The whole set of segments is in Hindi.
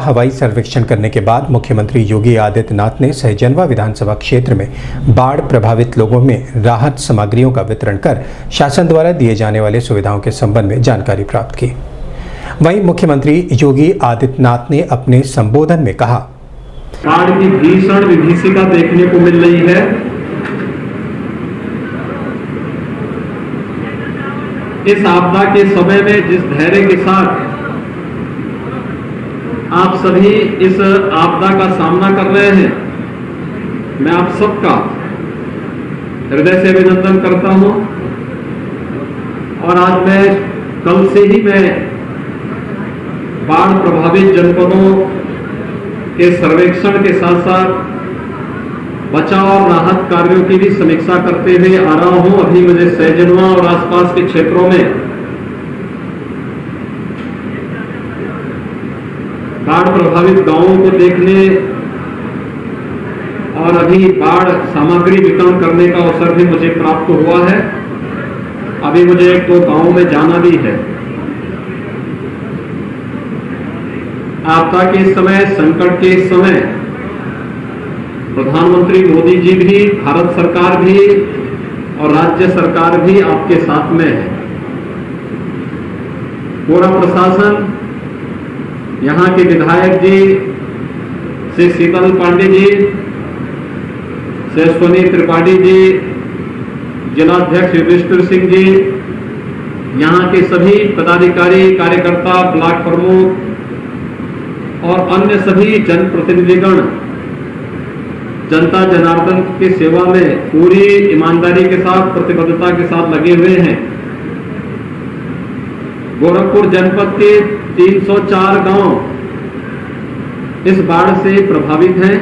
हवाई सर्वेक्षण करने के बाद मुख्यमंत्री योगी आदित्यनाथ ने सहजनवा विधानसभा क्षेत्र में बाढ़ प्रभावित लोगों में राहत सामग्रियों का वितरण कर शासन द्वारा दिए जाने वाले सुविधाओं के संबंध में जानकारी प्राप्त की। वहीं मुख्यमंत्री योगी आदित्यनाथ ने अपने संबोधन में कहा, बाढ़ की भीषण विभीषिका देखने को मिल रही है। इस आपदा के समय में जिस धैर्य के साथ आप सभी इस आपदा का सामना कर रहे हैं, मैं आप सबका हृदय से अभिनंदन करता हूं। और आज मैं कल से ही मैं बाढ़ प्रभावित जनपदों के सर्वेक्षण के साथ साथ बचाव और राहत कार्यों की भी समीक्षा करते हुए आ रहा हूं। अभी मुझे सहजनवा और आसपास के क्षेत्रों में बाढ़ प्रभावित गांवों को देखने और अभी बाढ़ सामग्री वितरण करने का अवसर भी मुझे प्राप्त हुआ है। अभी मुझे एक दो गांवों में जाना भी है। आपदा के समय, संकट के समय प्रधानमंत्री मोदी जी भी, भारत सरकार भी और राज्य सरकार भी आपके साथ में है। पूरा प्रशासन, यहाँ के विधायक जी श्री शीतल पांडे जी, श्री सोनी त्रिपाठी जी, जिलाध्यक्ष युधिष्ठिर सिंह जी, यहाँ के सभी पदाधिकारी, कार्यकर्ता, ब्लॉक प्रमुख और अन्य सभी जनप्रतिनिधिगण जनता जनार्दन की सेवा में पूरी ईमानदारी के साथ, प्रतिबद्धता के साथ लगे हुए हैं। गोरखपुर जनपद के 304 गांव इस बाढ़ से प्रभावित हैं।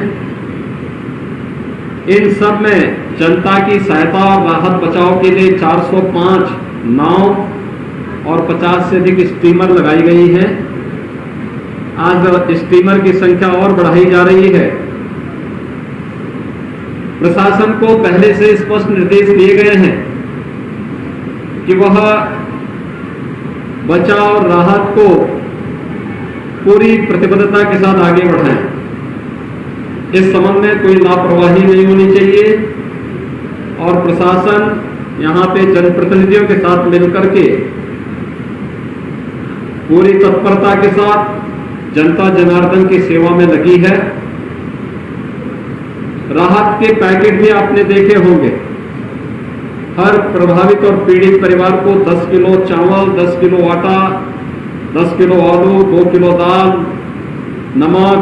इन सब में जनता की सहायता और राहत बचाव के लिए 405 नाव और 50 से अधिक स्टीमर लगाई गई हैं। आज स्टीमर की संख्या और बढ़ाई जा रही है। प्रशासन को पहले से स्पष्ट निर्देश दिए गए हैं कि वह बचाव और राहत को पूरी प्रतिबद्धता के साथ आगे बढ़ाएं। इस संबंध में कोई लापरवाही नहीं होनी चाहिए और प्रशासन यहाँ पे जनप्रतिनिधियों के साथ मिलकर के पूरी तत्परता के साथ जनता जनार्दन की सेवा में लगी है। राहत के पैकेट भी आपने देखे होंगे। हर प्रभावित और पीड़ित परिवार को 10 किलो चावल, 10 किलो आटा, 10 किलो आलू, 2 किलो दाल, नमक,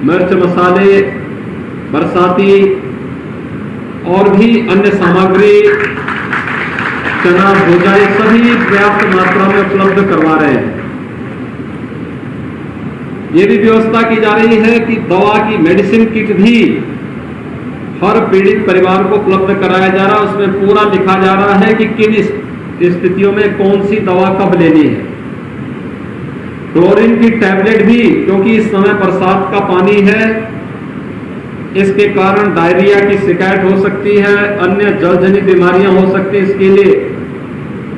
मिर्च मसाले, बरसाती और भी अन्य सामग्री, चना, भूजा, ये सभी पर्याप्त मात्रा में उपलब्ध करवा रहे हैं। ये भी व्यवस्था की जा रही है कि दवा की मेडिसिन किट भी हर पीड़ित परिवार को उपलब्ध कराया जा रहा है। उसमें पूरा लिखा जा रहा है कि किन स्थितियों में कौन सी दवा कब लेनी है। क्लोरीन की टैबलेट भी, क्योंकि इस समय बरसात का पानी है, इसके कारण डायरिया की शिकायत हो सकती है, अन्य जलजनित बीमारियां हो सकती है। इसके लिए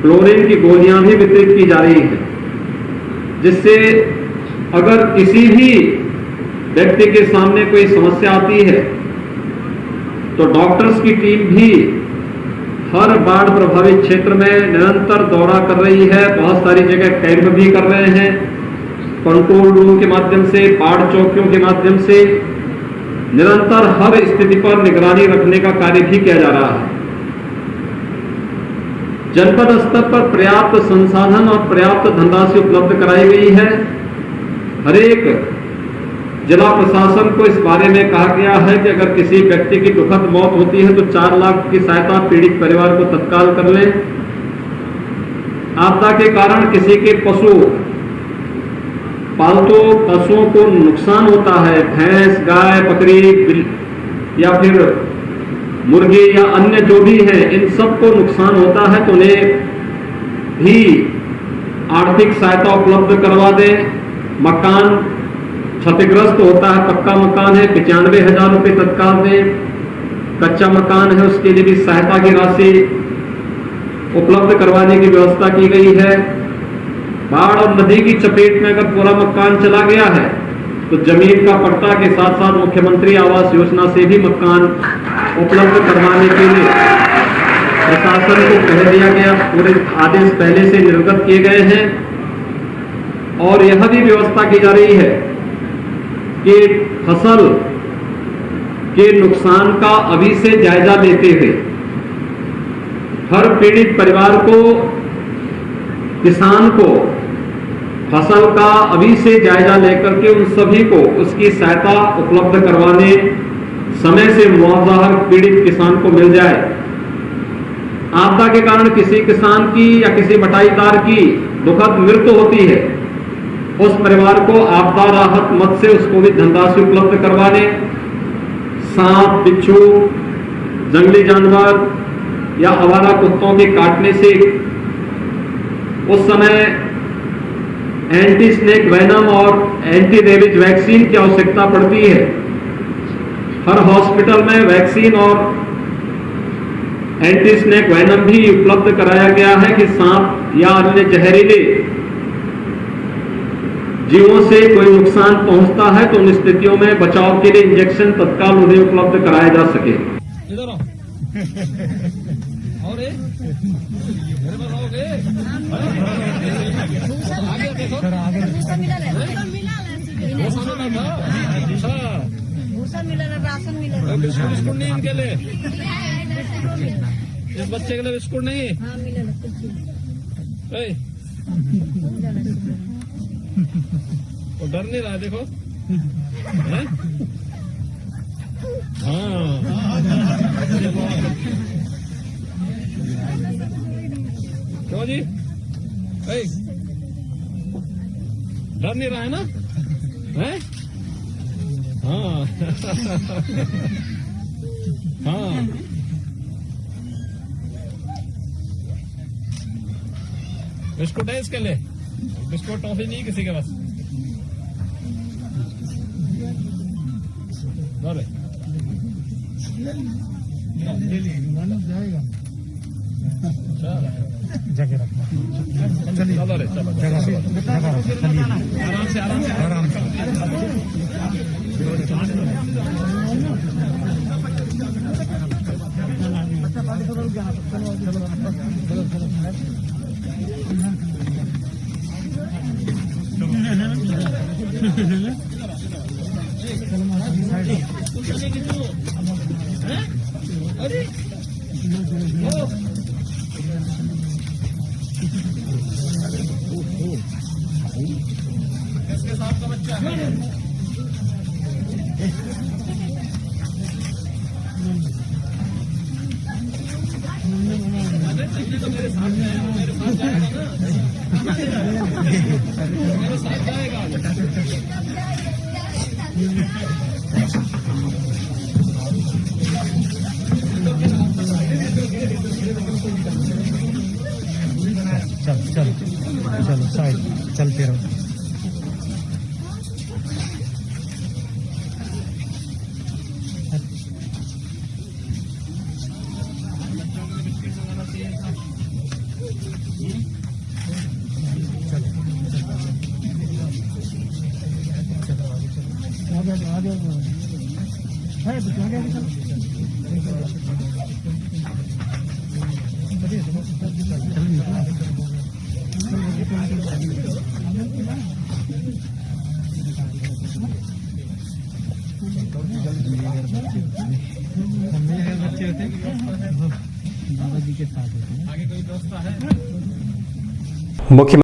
क्लोरीन की गोलियां भी वितरित की जा रही है, जिससे अगर किसी भी व्यक्ति के सामने कोई समस्या आती है तो डॉक्टर्स की टीम भी हर बाढ़ प्रभावित क्षेत्र में निरंतर दौरा कर रही है। बहुत सारी जगह कैंप भी कर रहे हैं, कंट्रोल रूम के माध्यम से, बाढ़ चौकियों के माध्यम से निरंतर हर स्थिति पर निगरानी रखने का कार्य भी किया जा रहा है। जनपद स्तर पर पर्याप्त संसाधन और पर्याप्त धनराशि उपलब्ध कराई गई है। हरेक जिला प्रशासन को इस बारे में कहा गया है कि अगर किसी व्यक्ति की दुखद मौत होती है तो 4 लाख की सहायता पीड़ित परिवार को तत्काल कर लें। आपदा के कारण किसी के पालतू पशुओं को नुकसान होता है, भैंस, गाय, बकरी या फिर मुर्गी या अन्य जो भी है, इन सबको नुकसान होता है तो उन्हें भी आर्थिक सहायता उपलब्ध करवा दें। मकान क्षतिग्रस्त होता है, पक्का मकान है, 95,000 रुपये तत्काल दें। कच्चा मकान है, उसके लिए भी सहायता की राशि उपलब्ध करवाने की व्यवस्था की गई है। बाढ़ और नदी की चपेट में अगर पूरा मकान चला गया है तो जमीन का पट्टा के साथ साथ मुख्यमंत्री आवास योजना से भी मकान उपलब्ध करवाने के लिए प्रशासन को कह दिया गया। पूरे आदेश पहले से निर्गत किए गए हैं और यह भी व्यवस्था की जा रही है कि फसल के नुकसान का अभी से जायजा लेते हुए हर पीड़ित परिवार को, किसान को फसल का अभी से जायजा लेकर के उन सभी को उसकी सहायता उपलब्ध करवाने, समय से मुआवजा हर पीड़ित किसान को मिल जाए। आपदा के कारण किसी किसान की या किसी बटाईदार की दुखद मृत्यु होती है, उस परिवार को आपदा राहत मद से उसको भी धनराशि उपलब्ध करवाने, सांप, बिच्छू, जंगली जानवर या आवारा कुत्तों के काटने से उस समय एंटी स्नेक वेनम और एंटी रेबीज वैक्सीन की आवश्यकता पड़ती है। हर हॉस्पिटल में वैक्सीन और एंटी स्नेक वेनम भी उपलब्ध कराया गया है कि सांप या अन्य जहरीले जीवों से कोई नुकसान पहुंचता है तो उन स्थितियों में बचाव के लिए इंजेक्शन तत्काल उन्हें उपलब्ध कराया जा सके। और मेरे पास आओगे? आगे देखो भूसा मिला राशन मिला बिस्कुट नहीं इनके लिए, इस बच्चे के लिए बिस्कुट नहीं। वो डर नहीं रहा, देखो। हैं? हाँ क्यों जी? डर नहीं रहा है ना? हैं? हाँ हाँ बिस्कुट है इसके लिए, बिस्कुट टॉफी नहीं किसी के पास। जगह रखना, चलो रे चलो, आराम से आराम से। अरे इसके साथ का बच्चा है। तो मेरे साथ जाएगा, मेरे साथ जाएगा। चलो साइड चलते रहो। बच्चे होते दादाजी के साथ होते हैं। आगे कोई व्यवस्था है? मुख्यमंत्री